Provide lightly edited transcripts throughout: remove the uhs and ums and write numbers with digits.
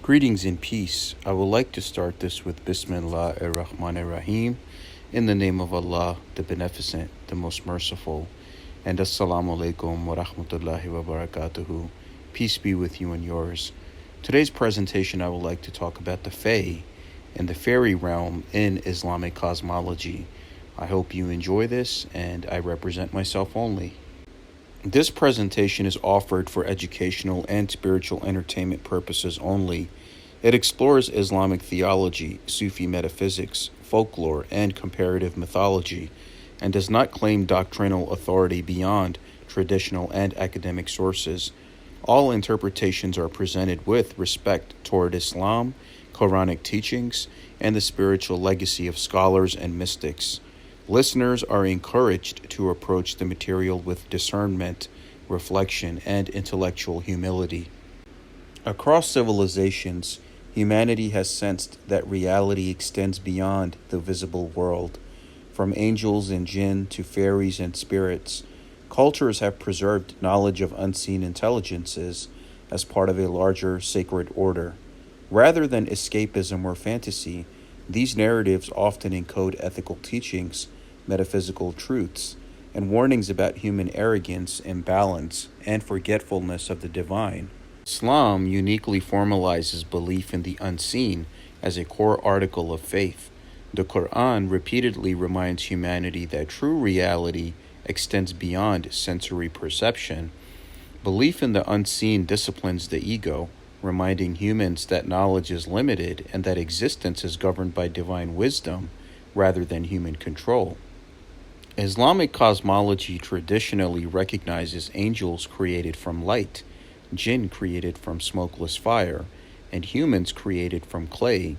Greetings and peace. I would like to start this with Bismillah ar-Rahman ar-Rahim, in the name of Allah, the Beneficent, the Most Merciful, and Assalamu alaikum wa rahmatullahi wa barakatuhu. Peace be with you and yours. Today's presentation I would like to talk about the Fae and the fairy realm in Islamic cosmology. I hope you enjoy this, and I represent myself only. This presentation is offered for educational and spiritual entertainment purposes only. It explores Islamic theology, Sufi metaphysics, folklore, and comparative mythology, and does not claim doctrinal authority beyond traditional and academic sources. All interpretations are presented with respect toward Islam, Quranic teachings, and the spiritual legacy of scholars and mystics. Listeners are encouraged to approach the material with discernment, reflection, and intellectual humility. Across civilizations, humanity has sensed that reality extends beyond the visible world. From angels and jinn to fairies and spirits, cultures have preserved knowledge of unseen intelligences as part of a larger sacred order. Rather than escapism or fantasy, these narratives often encode ethical teachings, metaphysical truths, and warnings about human arrogance, imbalance, and forgetfulness of the divine. Islam uniquely formalizes belief in the unseen as a core article of faith. The Quran repeatedly reminds humanity that true reality extends beyond sensory perception. Belief in the unseen disciplines the ego, reminding humans that knowledge is limited and that existence is governed by divine wisdom rather than human control. Islamic cosmology traditionally recognizes angels created from light, jinn created from smokeless fire, and humans created from clay,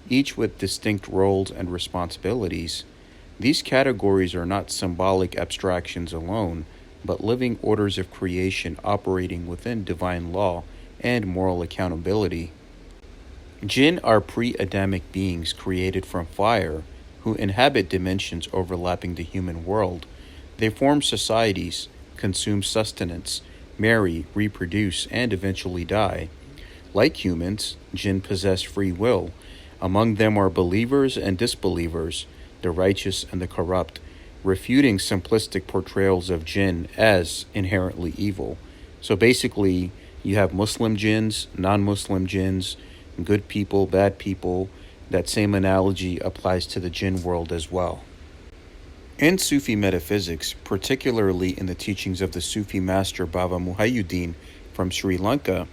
each with distinct roles and responsibilities. These categories are not symbolic abstractions alone, but living orders of creation operating within divine law and moral accountability. Jinn are pre-Adamic beings created from fire who inhabit dimensions overlapping the human world. They form societies, consume sustenance, marry, reproduce, and eventually die. Like humans, jinn possess free will. Among them are believers and disbelievers, the righteous and the corrupt, refuting simplistic portrayals of jinn as inherently evil. So basically, you have Muslim jinns, non-Muslim jinns, good people, bad people. That same analogy applies to the jinn world as well. In Sufi metaphysics, particularly in the teachings of the Sufi master Baba Muhayyuddin from Sri Lanka,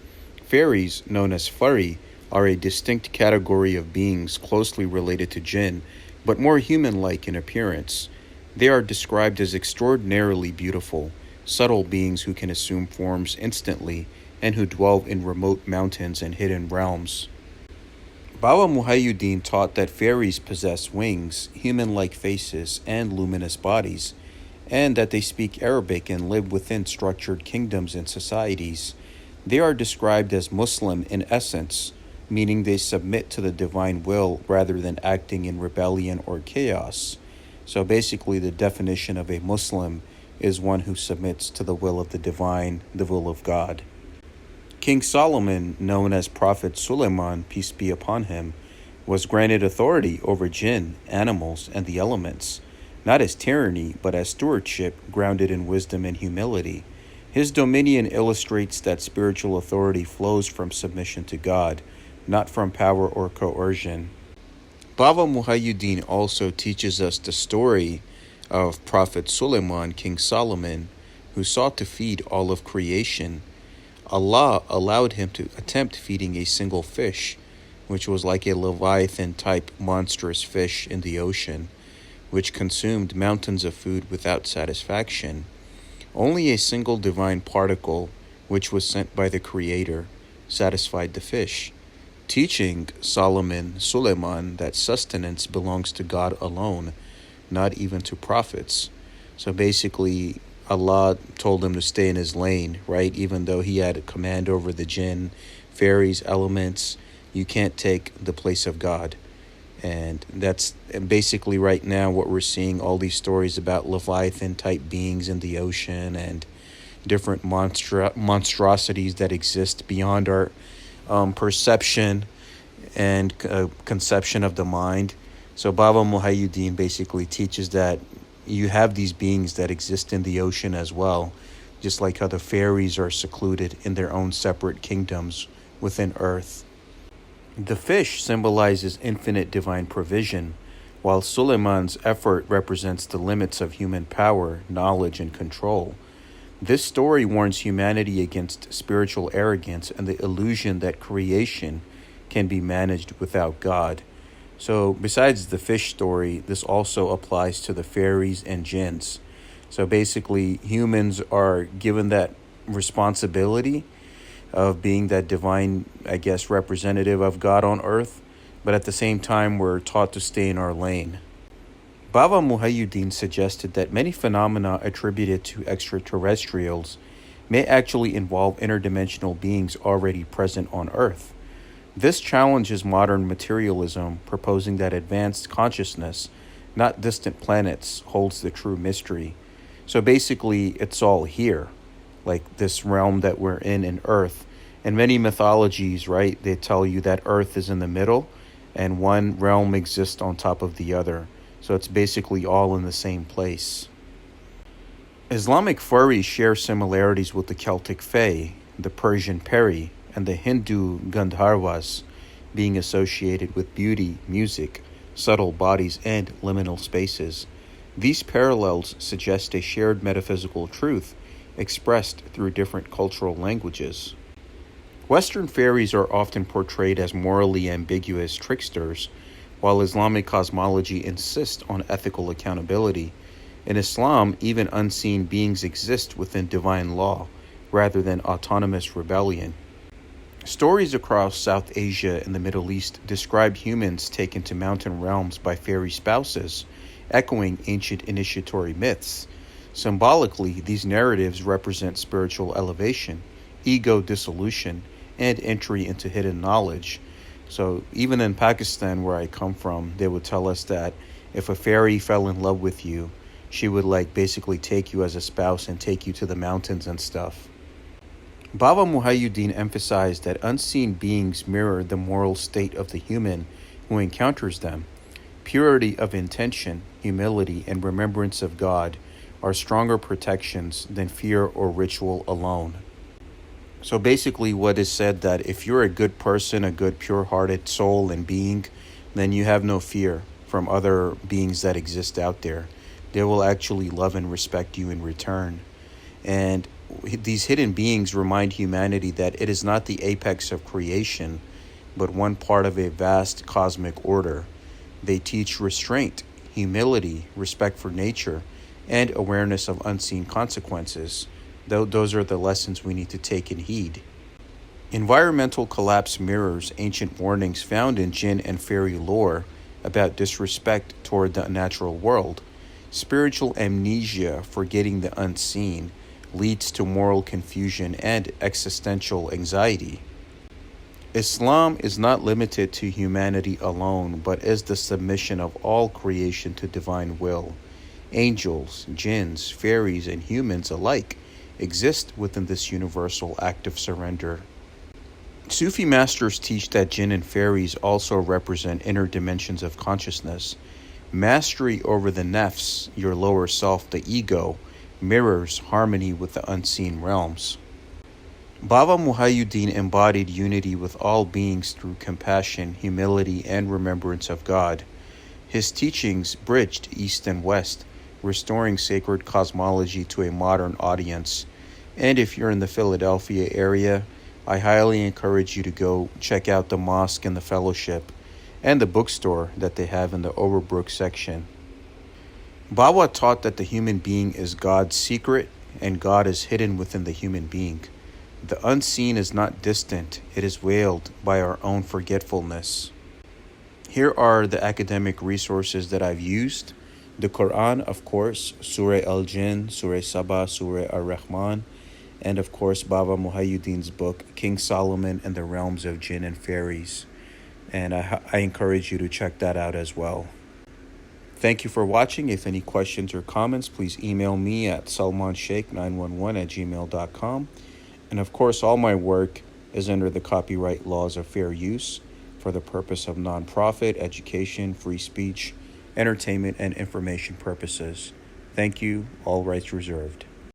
fairies, known as Fari, are a distinct category of beings closely related to jinn, but more human-like in appearance. They are described as extraordinarily beautiful, subtle beings who can assume forms instantly and who dwell in remote mountains and hidden realms. Baba Muhayyuddin taught that fairies possess wings, human-like faces, and luminous bodies, and that they speak Arabic and live within structured kingdoms and societies. They are described as Muslim in essence, meaning they submit to the divine will rather than acting in rebellion or chaos. So basically, the definition of a Muslim is one who submits to the will of the divine, the will of God. King Solomon, known as Prophet Suleiman, peace be upon him, was granted authority over jinn, animals, and the elements, not as tyranny, but as stewardship grounded in wisdom and humility. His dominion illustrates that spiritual authority flows from submission to God, not from power or coercion. Baba Muhayyuddin also teaches us the story of Prophet Suleiman, King Solomon, who sought to feed all of creation. Allah allowed him to attempt feeding a single fish, which was like a leviathan-type monstrous fish in the ocean, which consumed mountains of food without satisfaction. Only a single divine particle, which was sent by the Creator, satisfied the fish, teaching Suleiman that sustenance belongs to God alone, not even to prophets. So basically, Allah told him to stay in his lane, right? Even though he had command over the jinn, fairies, elements, you can't take the place of God. And that's basically right now what we're seeing, all these stories about Leviathan-type beings in the ocean and different monstrosities that exist beyond perception and conception of the mind. So Baba Muhayyuddin basically teaches that you have these beings that exist in the ocean as well, just like how the fairies are secluded in their own separate kingdoms within Earth. The fish symbolizes infinite divine provision, while Suleiman's effort represents the limits of human power, knowledge, and control. This story warns humanity against spiritual arrogance and the illusion that creation can be managed without God. So, besides the fish story, this also applies to the fairies and jinns. So, basically, humans are given that responsibility of being that divine, representative of God on earth, but at the same time, we're taught to stay in our lane. Baba Muhayyuddin suggested that many phenomena attributed to extraterrestrials may actually involve interdimensional beings already present on Earth. This challenges modern materialism, proposing that advanced consciousness, not distant planets, holds the true mystery. So basically, it's all here, like this realm that we're in Earth. In many mythologies, right, they tell you that Earth is in the middle and one realm exists on top of the other. So it's basically all in the same place. Islamic Fairies share similarities with the Celtic Fae, the Persian Peri, and the Hindu Gandharvas, being associated with beauty, music, subtle bodies, and liminal spaces. These parallels suggest a shared metaphysical truth expressed through different cultural languages. Western fairies are often portrayed as morally ambiguous tricksters, while Islamic cosmology insists on ethical accountability. In Islam, even unseen beings exist within divine law, rather than autonomous rebellion. Stories across South Asia and the Middle East describe humans taken to mountain realms by fairy spouses, echoing ancient initiatory myths. Symbolically, these narratives represent spiritual elevation, ego dissolution, and entry into hidden knowledge. So even in Pakistan, where I come from, they would tell us that if a fairy fell in love with you, she would basically take you as a spouse and take you to the mountains and stuff. Baba Muhayyuddin emphasized that unseen beings mirror the moral state of the human who encounters them. Purity of intention, humility, and remembrance of God are stronger protections than fear or ritual alone. So basically what is said that if you're a good person, a good pure-hearted soul and being, then you have no fear from other beings that exist out there. They will actually love and respect you in return. And these hidden beings remind humanity that it is not the apex of creation, but one part of a vast cosmic order. They teach restraint, humility, respect for nature, and awareness of unseen consequences. Those are the lessons we need to take and heed. Environmental collapse mirrors ancient warnings found in Jinn and fairy lore about disrespect toward the natural world. Spiritual amnesia, forgetting the unseen, leads to moral confusion and existential anxiety. Islam is not limited to humanity alone, but is the submission of all creation to divine will. Angels, jinns, fairies, and humans alike exist within this universal act of surrender. Sufi masters teach that jinn and fairies also represent inner dimensions of consciousness. Mastery over the nafs, your lower self, the ego, mirrors harmony with the unseen realms. Baba Muhayyuddin embodied unity with all beings through compassion, humility, and remembrance of God. His teachings bridged East and West, restoring sacred cosmology to a modern audience. And if you're in the Philadelphia area, I highly encourage you to go check out the mosque and the fellowship and the bookstore that they have in the Overbrook section. Baba taught that the human being is God's secret and God is hidden within the human being. The unseen is not distant, it is veiled by our own forgetfulness. Here are the academic resources that I've used. The Quran, of course, Surah Al-Jinn, Surah Sabah, Surah Ar-Rahman, and of course Baba Muhayyuddin's book, King Solomon and the Realms of Jinn and Fairies. And I encourage you to check that out as well. Thank you for watching. If any questions or comments, please email me at salmansheikh911@gmail.com. And of course, all my work is under the copyright laws of fair use for the purpose of nonprofit, education, free speech, entertainment, and information purposes. Thank you. All rights reserved.